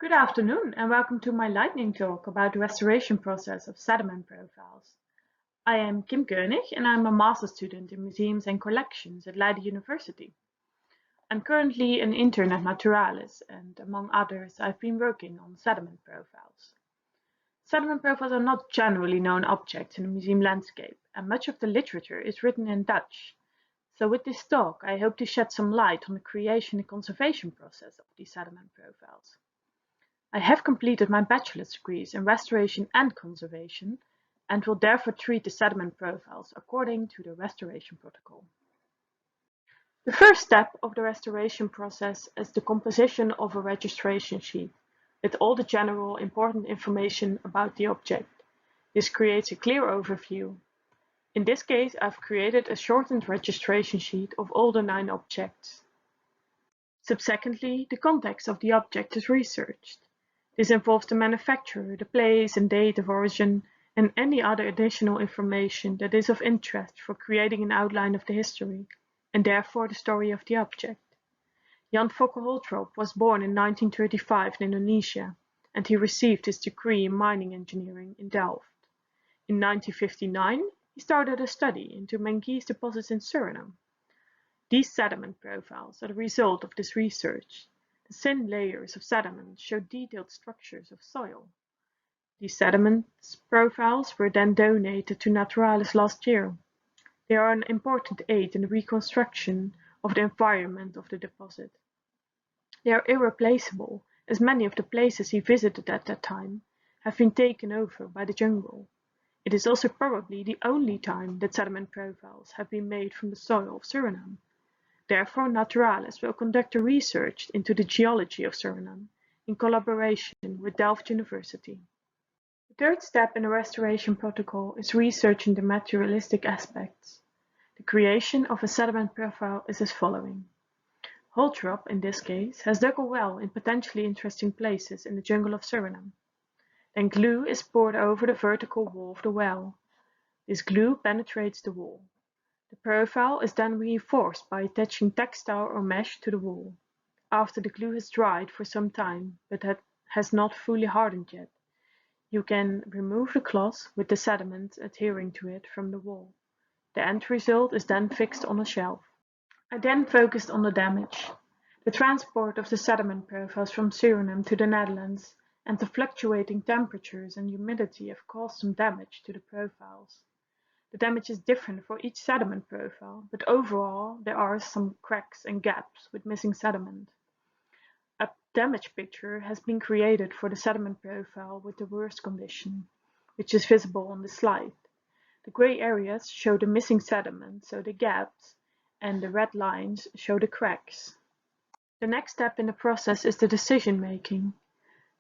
Good afternoon and welcome to my lightning talk about the restoration process of sediment profiles. I am Kim Koenig and I'm a master's student in museums and collections at Leiden University. I'm currently an intern at Naturalis and among others I've been working on sediment profiles. Sediment profiles are not generally known objects in the museum landscape and much of the literature is written in Dutch. So with this talk I hope to shed some light on the creation and conservation process of these sediment profiles. I have completed my bachelor's degrees in restoration and conservation and will therefore treat the sediment profiles according to the restoration protocol. The first step of the restoration process is the composition of a registration sheet with all the general important information about the object. This creates a clear overview. In this case, I've created a shortened registration sheet of all the 9 objects. Subsequently, the context of the object is researched. This involves the manufacturer, the place and date of origin, and any other additional information that is of interest for creating an outline of the history, and therefore the story of the object. Jan Fokke Holtrop was born in 1935 in Indonesia, and he received his degree in mining engineering in Delft. In 1959, he started a study into manganese deposits in Suriname. These sediment profiles are the result of this research. The thin layers of sediment show detailed structures of soil. These sediment profiles were then donated to Naturalis last year. They are an important aid in the reconstruction of the environment of the deposit. They are irreplaceable, as many of the places he visited at that time have been taken over by the jungle. It is also probably the only time that sediment profiles have been made from the soil of Suriname. Therefore, Naturalis will conduct a research into the geology of Suriname in collaboration with Delft University. The third step in the restoration protocol is researching the materialistic aspects. The creation of a sediment profile is as following. Holtrop, in this case, has dug a well in potentially interesting places in the jungle of Suriname. Then glue is poured over the vertical wall of the well. This glue penetrates the wall. The profile is then reinforced by attaching textile or mesh to the wall. After the glue has dried for some time, but has not fully hardened yet, you can remove the cloth with the sediment adhering to it from the wall. The end result is then fixed on a shelf. I then focused on the damage. The transport of the sediment profiles from Suriname to the Netherlands and the fluctuating temperatures and humidity have caused some damage to the profiles. The damage is different for each sediment profile, but overall there are some cracks and gaps with missing sediment. A damage picture has been created for the sediment profile with the worst condition, which is visible on the slide. The gray areas show the missing sediment, so the gaps, and the red lines show the cracks. The next step in the process is the decision making.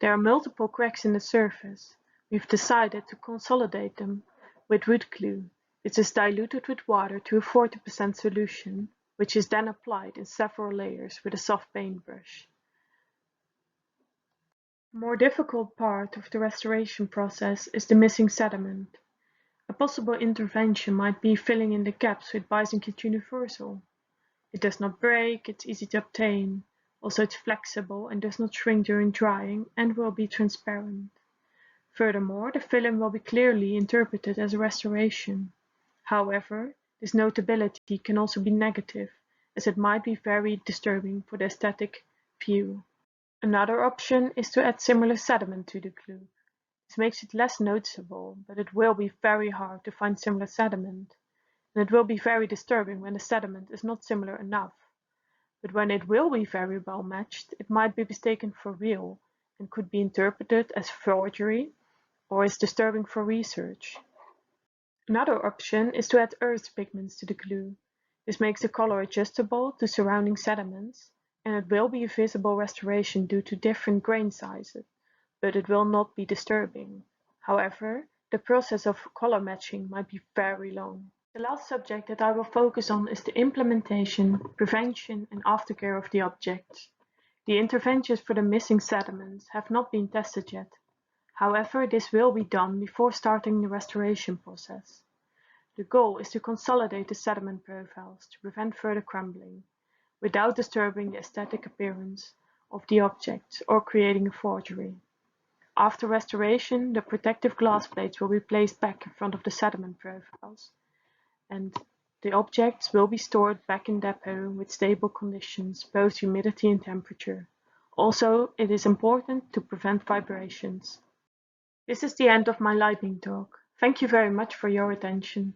There are multiple cracks in the surface. We've decided to consolidate them with wood glue. It is diluted with water to a 40% solution, which is then applied in several layers with a soft paintbrush. A more difficult part of the restoration process is the missing sediment. A possible intervention might be filling in the gaps with Bisenkit Universal. It does not break, it's easy to obtain. Also, it's flexible and does not shrink during drying and will be transparent. Furthermore, the film will be clearly interpreted as a restoration. However, this notability can also be negative, as it might be very disturbing for the aesthetic view. Another option is to add similar sediment to the glue. This makes it less noticeable, but it will be very hard to find similar sediment, and it will be very disturbing when the sediment is not similar enough. But when it will be very well matched, it might be mistaken for real and could be interpreted as forgery or as disturbing for research. Another option is to add earth pigments to the glue. This makes the color adjustable to surrounding sediments, and it will be a visible restoration due to different grain sizes, but it will not be disturbing. However, the process of color matching might be very long. The last subject that I will focus on is the implementation, prevention, and aftercare of the object. The interventions for the missing sediments have not been tested yet. However, this will be done before starting the restoration process. The goal is to consolidate the sediment profiles to prevent further crumbling, without disturbing the aesthetic appearance of the objects or creating a forgery. After restoration, the protective glass plates will be placed back in front of the sediment profiles, and the objects will be stored back in depot with stable conditions, both humidity and temperature. Also, it is important to prevent vibrations. This is the end of my lightning talk. Thank you very much for your attention.